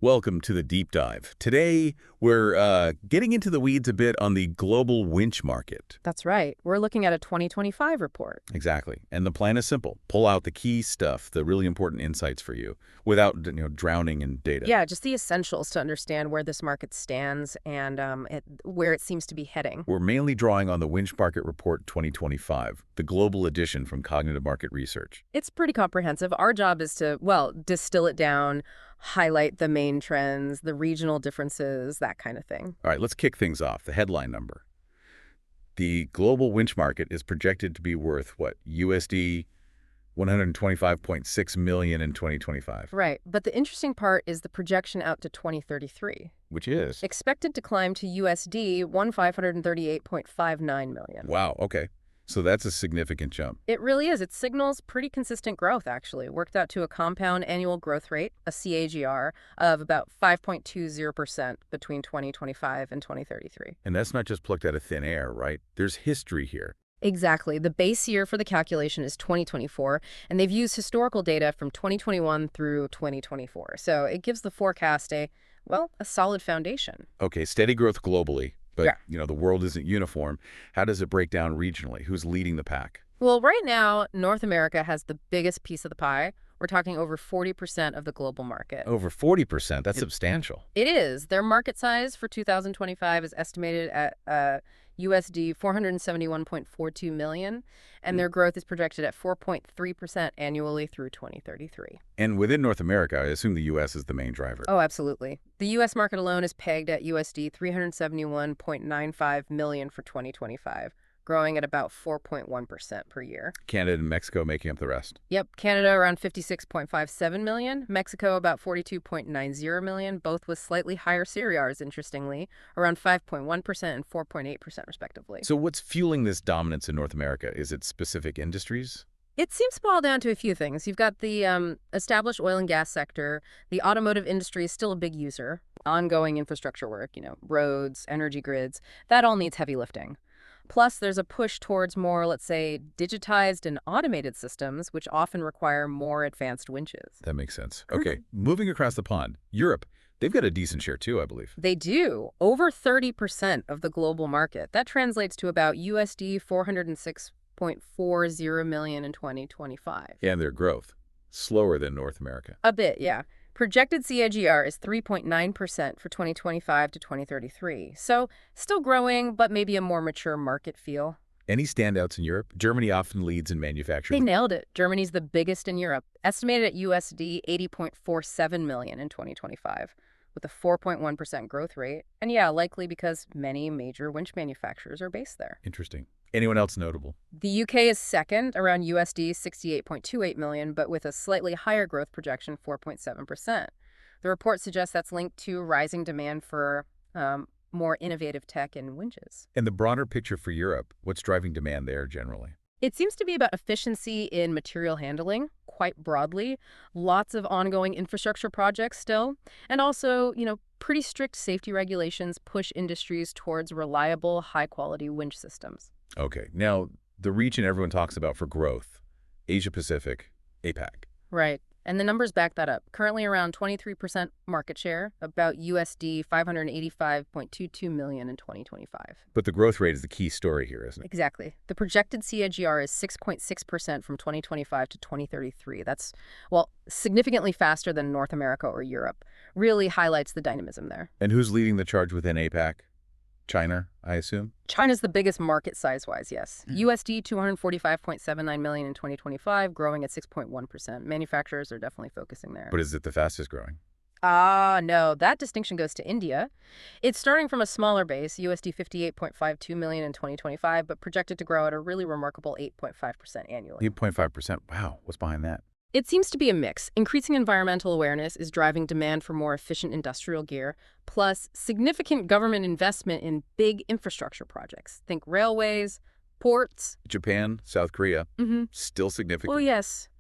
Welcome to the deep dive. Today, we're getting into the weeds a bit on the global winch market. That's right. We're looking at a 2025 report. Exactly. And the plan is simple. Pull out the key stuff, the really important insights for you, without drowning in data. Yeah, just the essentials to understand where this market stands and where it seems to be heading. We're mainly drawing on the Winch Market Report 2025, the global edition from Cognitive Market Research. It's pretty comprehensive. Our job is to, well, distill it down, highlight the main trends, the regional differences, that kind of thing. All right, let's kick things off. The headline number. The global winch market is projected to be worth, what, USD 125.6 million in 2025. Right. But the interesting part is the projection out to 2033. Which is? Expected to climb to USD 1,538.59 million. Wow, okay. So that's a significant jump. It really is. It signals pretty consistent growth, actually. Worked out to a compound annual growth rate, a CAGR, of about 5.20% between 2025 and 2033. And that's not just plucked out of thin air, right? There's history here. Exactly. The base year for the calculation is 2024, and they've used historical data from 2021 through 2024. So it gives the forecast a solid foundation. Okay, steady growth globally. But, Yeah. the world isn't uniform. How does it break down regionally? Who's leading the pack? Well, right now, North America has the biggest piece of the pie. We're talking over 40% of the global market. Over 40%. That's substantial. It is. Their market size for 2025 is estimated at USD 471.42 million, and their growth is projected at 4.3% annually through 2033. And within North America, I assume the U.S. is the main driver. Oh, absolutely. The U.S. market alone is pegged at USD 371.95 million for 2025. Growing at about 4.1% per year. Canada and Mexico making up the rest. Yep, Canada around 56.57 million, Mexico about 42.90 million, both with slightly higher CAGRs, interestingly, around 5.1% and 4.8% respectively. So what's fueling this dominance in North America? Is it specific industries? It seems to boil down to a few things. You've got the established oil and gas sector. The automotive industry is still a big user. Ongoing infrastructure work, roads, energy grids, that all needs heavy lifting. Plus, there's a push towards more, let's say, digitized and automated systems, which often require more advanced winches. That makes sense. Okay, moving across the pond, Europe. They've got a decent share too, I believe. They do. Over 30% of the global market. That translates to about USD 406.40 million in 2025. And their growth, slower than North America. A bit, yeah. Projected CAGR is 3.9% for 2025 to 2033. So still growing, but maybe a more mature market feel. Any standouts in Europe? Germany often leads in manufacturing. They nailed it. Germany's the biggest in Europe, estimated at USD 80.47 million in 2025, with a 4.1% growth rate. And yeah, likely because many major winch manufacturers are based there. Interesting. Anyone else notable? The UK is second, around USD 68.28 million, but with a slightly higher growth projection, 4.7%. The report suggests that's linked to rising demand for more innovative tech and winches. And the broader picture for Europe, what's driving demand there generally? It seems to be about efficiency in material handling, quite broadly. Lots of ongoing infrastructure projects still. And also, pretty strict safety regulations push industries towards reliable, high-quality winch systems. Okay. Now, the region everyone talks about for growth, Asia-Pacific, APAC. Right. And the numbers back that up. Currently around 23% market share, about USD 585.22 million in 2025. But the growth rate is the key story here, isn't it? Exactly. The projected CAGR is 6.6% from 2025 to 2033. That's, significantly faster than North America or Europe. Really highlights the dynamism there. And who's leading the charge within APAC? China, I assume? China's the biggest market size-wise, yes. USD 245.79 million in 2025, growing at 6.1%. Manufacturers are definitely focusing there. But is it the fastest growing? No, that distinction goes to India. It's starting from a smaller base, USD 58.52 million in 2025, but projected to grow at a really remarkable 8.5% annually. 8.5%. Wow, what's behind that? It seems to be a mix. Increasing environmental awareness is driving demand for more efficient industrial gear, plus significant government investment in big infrastructure projects. Think railways, ports. Japan, South Korea, still significant. Well, yes.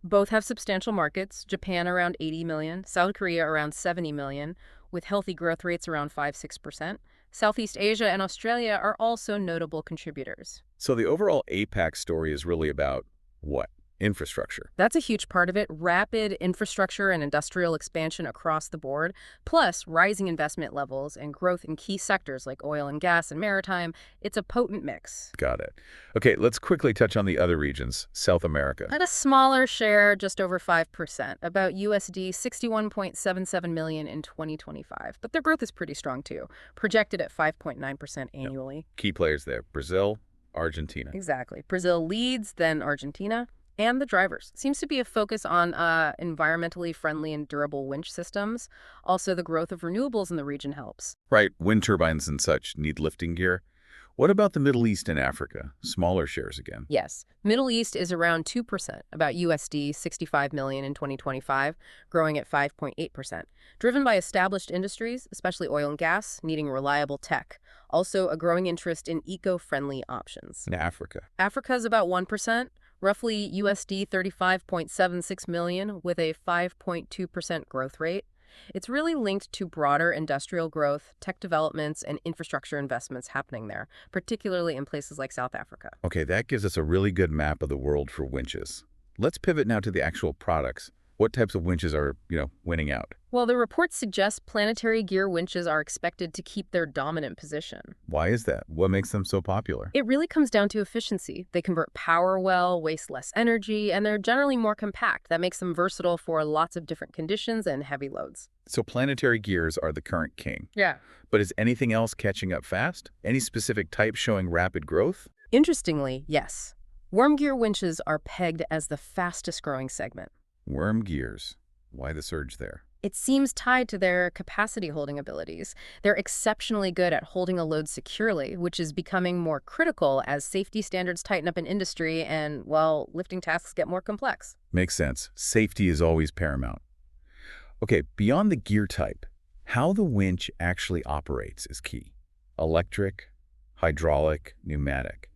Both have substantial markets. Japan around 80 million, South Korea around 70 million, with healthy growth rates around 5–6%. Southeast Asia and Australia are also notable contributors. So the overall APAC story is really about what? Infrastructure. That's a huge part of it. Rapid infrastructure and industrial expansion across the board, plus rising investment levels and growth in key sectors like oil and gas and maritime. It's a potent mix. Got it. Okay, let's quickly touch on the other regions. South America. At a smaller share, just over 5%, about USD 61.77 million in 2025. But their growth is pretty strong too, projected at 5.9% Yep. annually. Key players there. Brazil, Argentina. Exactly. Brazil leads, then Argentina. And the drivers. Seems to be a focus on environmentally friendly and durable winch systems. Also, the growth of renewables in the region helps. Right, wind turbines and such need lifting gear. What about the Middle East and Africa? Smaller shares again. Yes, Middle East is around 2%, about USD 65 million in 2025, growing at 5.8%, driven by established industries, especially oil and gas, needing reliable tech. Also, a growing interest in eco-friendly options. In Africa. Africa is about 1%, roughly USD 35.76 million, with a 5.2% growth rate. It's really linked to broader industrial growth, tech developments, and infrastructure investments happening there, particularly in places like South Africa. Okay, that gives us a really good map of the world for winches. Let's pivot now to the actual products. What types of winches are, winning out? Well, the report suggests planetary gear winches are expected to keep their dominant position. Why is that? What makes them so popular? It really comes down to efficiency. They convert power well, waste less energy, and they're generally more compact. That makes them versatile for lots of different conditions and heavy loads. So planetary gears are the current king. Yeah. But is anything else catching up fast? Any specific type showing rapid growth? Interestingly, yes. Worm gear winches are pegged as the fastest growing segment. Worm gears. Why the surge there? It seems tied to their capacity holding abilities. They're exceptionally good at holding a load securely, which is becoming more critical as safety standards tighten up in industry and, well, lifting tasks get more complex. Makes sense. Safety is always paramount. Okay, beyond the gear type, how the winch actually operates is key. Electric, hydraulic, pneumatic.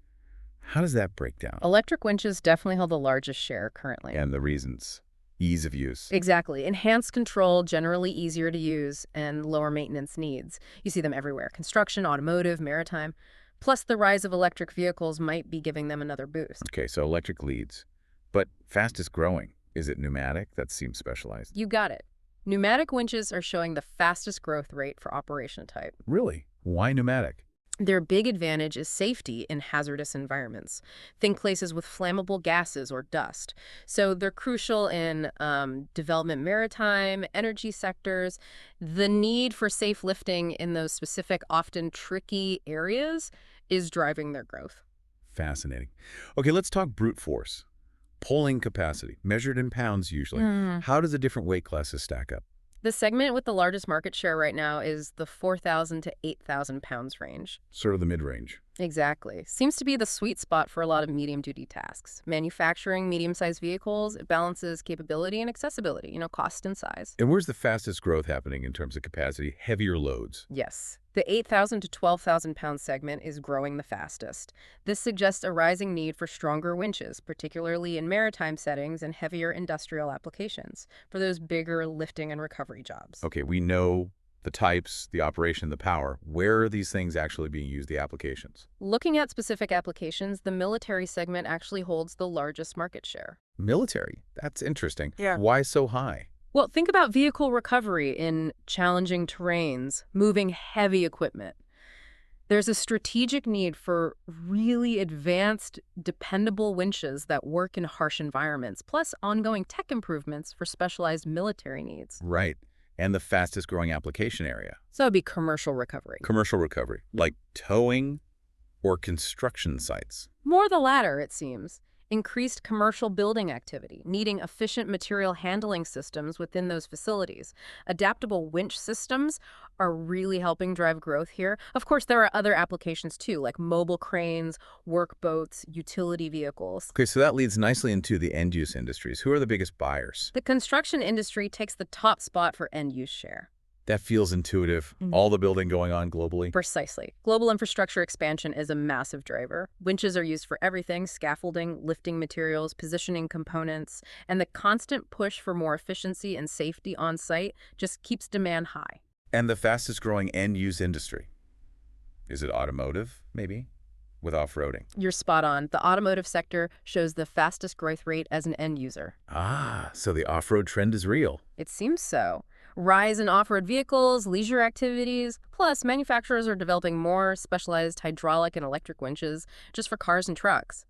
How does that break down? Electric winches definitely hold the largest share currently. And the reasons. Ease of use. Exactly. Enhanced control, generally easier to use, and lower maintenance needs. You see them everywhere. Construction, automotive, maritime. Plus, the rise of electric vehicles might be giving them another boost. Okay, so electric leads. But fastest growing. Is it pneumatic? That seems specialized. You got it. Pneumatic winches are showing the fastest growth rate for operation type. Really? Why pneumatic? Their big advantage is safety in hazardous environments. Think places with flammable gases or dust. So they're crucial in development maritime, energy sectors. The need for safe lifting in those specific, often tricky areas is driving their growth. Fascinating. Okay, let's talk brute force. Pulling capacity, measured in pounds usually. How does the different weight classes stack up? The segment with the largest market share right now is the 4,000 to 8,000 pounds range. Sort of the mid-range. Exactly. Seems to be the sweet spot for a lot of medium-duty tasks. Manufacturing medium-sized vehicles, it balances capability and accessibility, cost and size. And where's the fastest growth happening in terms of capacity? Heavier loads. Yes. The 8,000 to 12,000 pound segment is growing the fastest. This suggests a rising need for stronger winches, particularly in maritime settings and heavier industrial applications, for those bigger lifting and recovery jobs. Okay, we know the types, the operation, the power. Where are these things actually being used, the applications? Looking at specific applications, the military segment actually holds the largest market share. Military? That's interesting. Yeah. Why so high? Well, think about vehicle recovery in challenging terrains, moving heavy equipment. There's a strategic need for really advanced, dependable winches that work in harsh environments, plus ongoing tech improvements for specialized military needs. Right. And the fastest growing application area. So it'd be commercial recovery. Commercial recovery, like towing or construction sites. More the latter, it seems. Increased commercial building activity, needing efficient material handling systems within those facilities. Adaptable winch systems are really helping drive growth here. Of course, there are other applications too, like mobile cranes, work boats, utility vehicles. Okay, so that leads nicely into the end-use industries. Who are the biggest buyers? The construction industry takes the top spot for end-use share. That feels intuitive. All the building going on globally. Precisely. Global infrastructure expansion is a massive driver. Winches are used for everything: scaffolding, lifting materials, positioning components, and the constant push for more efficiency and safety on site just keeps demand high. And the fastest growing end-use industry? Is it automotive, maybe? with off-roading. You're spot on. The automotive sector shows the fastest growth rate as an end user. Ah, so the off-road trend is real. It seems so. Rise in off-road vehicles, leisure activities, plus manufacturers are developing more specialized hydraulic and electric winches just for cars and trucks.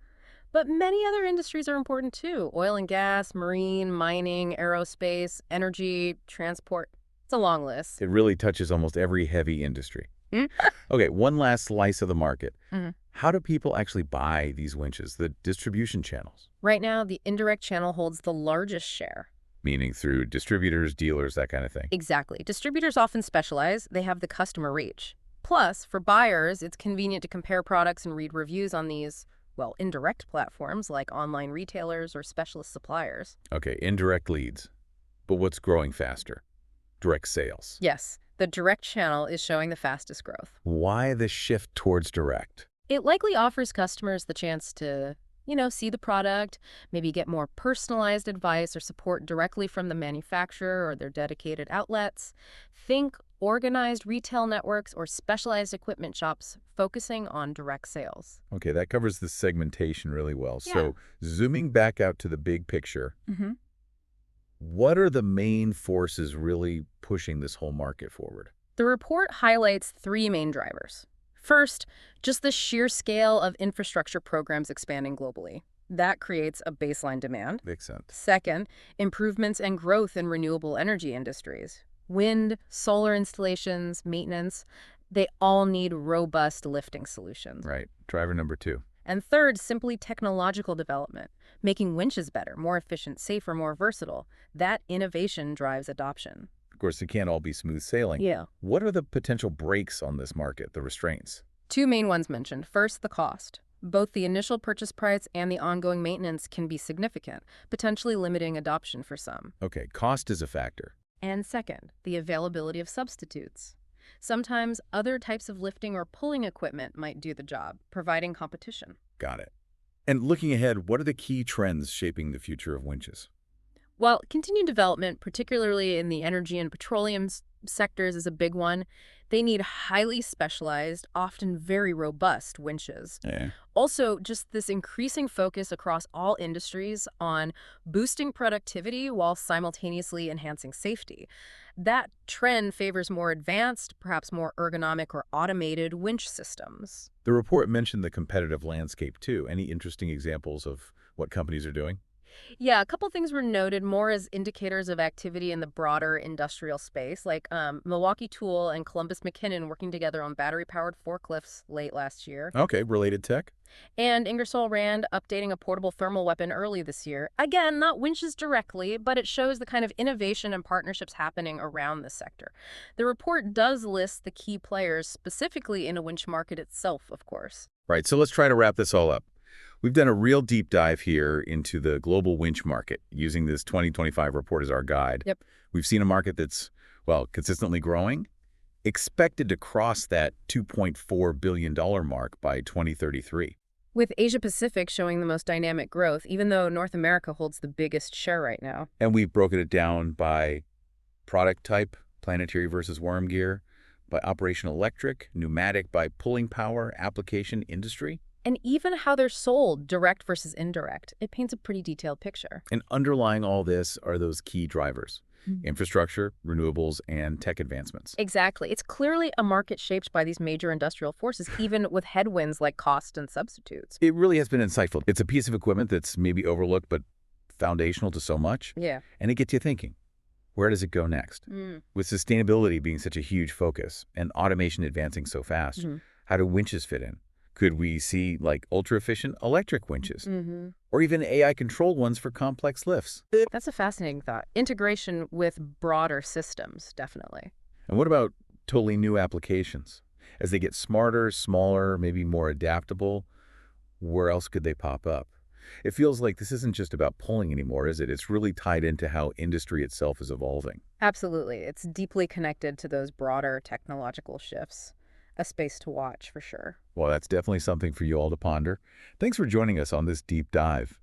But many other industries are important too. Oil and gas, marine, mining, aerospace, energy, transport. It's a long list. It really touches almost every heavy industry. Mm. Okay, one last slice of the market. Mhm. How do people actually buy these winches, the distribution channels? Right now, the indirect channel holds the largest share. Meaning through distributors, dealers, that kind of thing. Exactly. Distributors often specialize. They have the customer reach. Plus, for buyers, it's convenient to compare products and read reviews on these, well, indirect platforms like online retailers or specialist suppliers. Okay, indirect leads. But what's growing faster? Direct sales. Yes, the direct channel is showing the fastest growth. Why the shift towards direct? It likely offers customers the chance to, see the product, maybe get more personalized advice or support directly from the manufacturer or their dedicated outlets. Think organized retail networks or specialized equipment shops focusing on direct sales. Okay, that covers the segmentation really well. Yeah. So zooming back out to the big picture, Mm-hmm. what are the main forces really pushing this whole market forward? The report highlights three main drivers. First, just the sheer scale of infrastructure programs expanding globally. That creates a baseline demand. Makes sense. Second, improvements and growth in renewable energy industries. Wind, solar installations, maintenance, they all need robust lifting solutions. Right. Driver number 2. And third, simply technological development, making winches better, more efficient, safer, more versatile. That innovation drives adoption. Of course, it can't all be smooth sailing. Yeah. What are the potential brakes on this market, the restraints? Two main ones mentioned. First, the cost. Both the initial purchase price and the ongoing maintenance can be significant, potentially limiting adoption for some. Okay, cost is a factor. And second, the availability of substitutes. Sometimes other types of lifting or pulling equipment might do the job, providing competition. Got it. And looking ahead, what are the key trends shaping the future of winches? While continued development, particularly in the energy and petroleum sectors, is a big one, they need highly specialized, often very robust winches. Yeah. Also, just this increasing focus across all industries on boosting productivity while simultaneously enhancing safety. That trend favors more advanced, perhaps more ergonomic or automated winch systems. The report mentioned the competitive landscape, too. Any interesting examples of what companies are doing? Yeah, a couple things were noted more as indicators of activity in the broader industrial space, like Milwaukee Tool and Columbus McKinnon working together on battery-powered forklifts late last year. Okay, related tech? And Ingersoll Rand updating a portable thermal weapon early this year. Again, not winches directly, but it shows the kind of innovation and partnerships happening around this sector. The report does list the key players specifically in a winch market itself, of course. Right, so let's try to wrap this all up. We've done a real deep dive here into the global winch market, using this 2025 report as our guide. Yep. We've seen a market that's, well, consistently growing, expected to cross that $2.4 billion mark by 2033. With Asia-Pacific showing the most dynamic growth, even though North America holds the biggest share right now. And we've broken it down by product type, planetary versus worm gear, by operational electric, pneumatic by pulling power, application, industry. And even how they're sold, direct versus indirect. It paints a pretty detailed picture. And underlying all this are those key drivers: infrastructure, renewables, and tech advancements. Exactly. It's clearly a market shaped by these major industrial forces, even with headwinds like cost and substitutes. It really has been insightful. It's a piece of equipment that's maybe overlooked, but foundational to so much. Yeah. And it gets you thinking, where does it go next? With sustainability being such a huge focus and automation advancing so fast, how do winches fit in? Could we see like ultra-efficient electric winches? Or even AI-controlled ones for complex lifts? That's a fascinating thought. Integration with broader systems, definitely. And what about totally new applications? As they get smarter, smaller, maybe more adaptable, where else could they pop up? It feels like this isn't just about pulling anymore, is it? It's really tied into how industry itself is evolving. Absolutely. It's deeply connected to those broader technological shifts. A space to watch, for sure. Well, that's definitely something for you all to ponder. Thanks for joining us on this deep dive.